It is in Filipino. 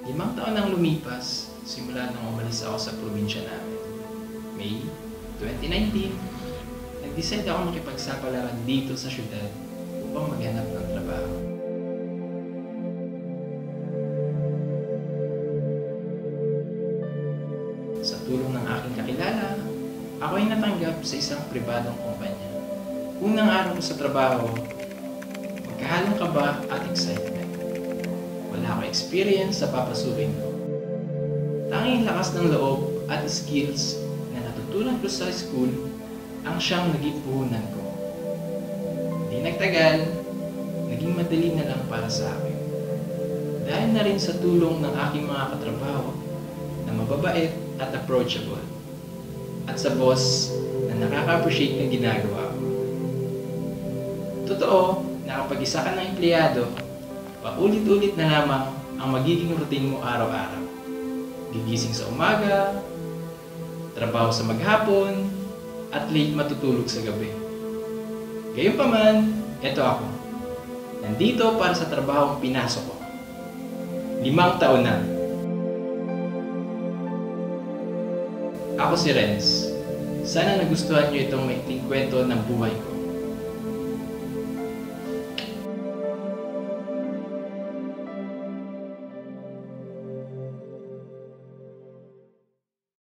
5 taon nang lumipas simula nang umalis ako sa probinsya namin. May 2019, nag-decide ako makipagsapalaran dito sa syudad upang maghanap ng trabaho. Sa tulong ng aking kakilala, ako ay natanggap sa isang pribadong kumpanya. Unang araw ko sa trabaho, magkahalong kaba at excitement. Wala akong experience sa papasukin ko. Tanging lakas ng loob at skills na natutunan ko sa school ang siyang naging puhunan ko. Di nagtagal, naging madali na lang para sa akin. Dahil na rin sa tulong ng aking mga katrabaho na mababait at approachable. At sa boss na nakaka-appreciate ng ginagawa ko. Totoo na kapag isa ka ng empleyado, paulit-ulit na lamang ang magiging routine mo araw-araw. Gigising sa umaga, trabaho sa maghapon, at late matutulog sa gabi. Gayunpaman, eto ako. Nandito para sa trabahong pinasok ko. 5 taon na. Ako si Renz. Sana nagustuhan niyo itong maikling kwento ng buhay ko.